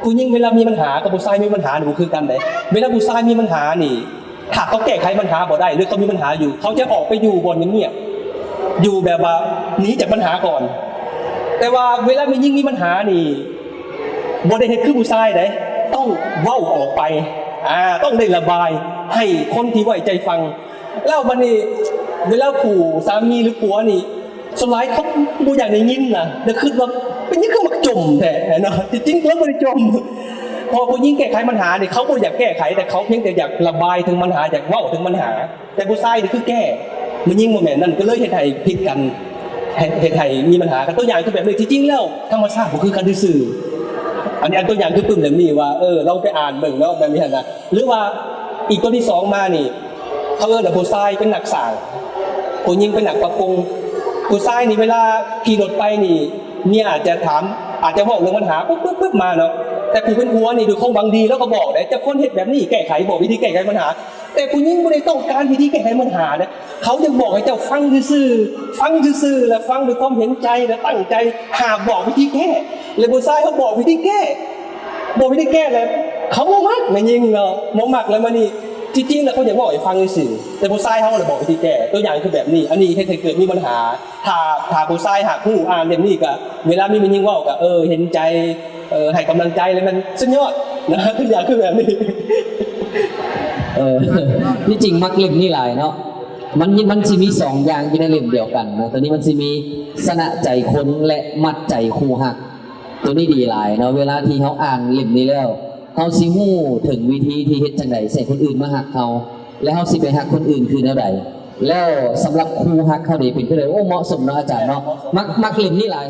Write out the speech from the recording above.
ผู้หญิงเวลามีปัญหากับผู้ชายมีปัญหาหนูคือกันเลยเวลาผู้ชายมีปัญหานี่ถ้าเขาแก้ไขปัญหาบ่ได้หรือเขามีปัญหาอยู่เขาจะออกไปอยู่บนเงียบๆอยู่แบบว่าหนีจากปัญหาก่อนแต่ว่าเวลามียิ่งมีปัญหานี่บ่ได้เฮ็ดคือผู้ชายได้ต้องเว้าออกไปต้องได้ระบายให้คนที่ไว้ใจฟังแล้วบัดนี้เวลาผู้สามีหรือผัวนี่สลายเขาบ่อยากได้ยินนะแต่คือว่าเป็นยังคือมักจมแท้เนาะจริงๆแล้วบ่ได้จมพอผู้หญิงแก้ไขปัญหาเนี่ยเขาบ่อยากแก้ไขแต่เขาเพียงแต่อยากระบายถึงปัญหาอยากเว้าถึงปัญหาแต่ผู้ชายนี่คือแก้มันยิ่งบ่แม่นนั่นก็เลยเฮ็ดให้ผิดกันเฮ็ดให้มีปัญหากันตัวอย่างคือแบบนี้ที่จริงแล้วธรรมชาติบ่คือกันซื่ออันนี้อันตัวอย่างคือปึ้มแบบนี้ว่าเราไปอ่านเบิ่งเนาะแบบนี้นะหรือว่าอีกตัวที่2มานี่เขาผู้ชายเป็นนักสร้างผู้หญิงเป็นนักประปงผู้ชายนี่เวลาขี่รถไปนี่เมียอาจจะถามอาจจะบอกเรื่องปัญหาปึ๊บมาเนาะแต่ผู้เป็นผัวนี่ดูคงบางดีแล้วก็บอกได้จะคนเฮ็ดแบบนี้แก้ไขบอกวิธีแก้ไขปัญหาแต่ผู้หญิงบ่ได้ต้องการวิธีแก้ไขปัญหานะเขาจะบอกให้เจ้าฟังซื่อๆและฟังด้วยความเห็นใจและตั้งใจหาบอกวิธีแก้แล้วผู้ชายเขาบอกวิธีแก้บอกวิธีแก้แล้วเขาบ่มักแม่ยิงเนาะบ่มักแล้วมันนี่จริงๆแล้วเขาอยากบอกให้ฟังซื่อแต่ผู้ชายเขาเลยบอกวิธีแก้ตัวอย่างคือแบบนี้อันนี้เฮ็ดให้เกิดมีปัญหาถ้าผู้ชายหากผู้อ่านแบบนี้ก็เวลามีมันยิงเว้าก็เห็นใจให้กำลังใจเลยมันสุดยอดนะตัวอย่างคือแบบนี้ที่จริงมักเล่มนี่หลายเนาะมันสิมี2อย่างอยู่ในเล่มเดียวกันนะตัวนี้มันสิมีสนะใจคนและมัดใจคู่ฮักตัวนี้ดีหลายเนาะเวลาที่เขาอ่านเล่มนี้แล้วเขาสิฮู้ถึงวิธีที่เฮ็ดจังได๋ใส่คนอื่นมาฮักเขาแล้วเขาสิไปฮักคนอื่นคือแนวใดแล้วสำหรับคู่ฮักเขานี่เป็นคือไดเหมาะสมเนาะอาจารย์เนาะมักเล่มนี้หลาย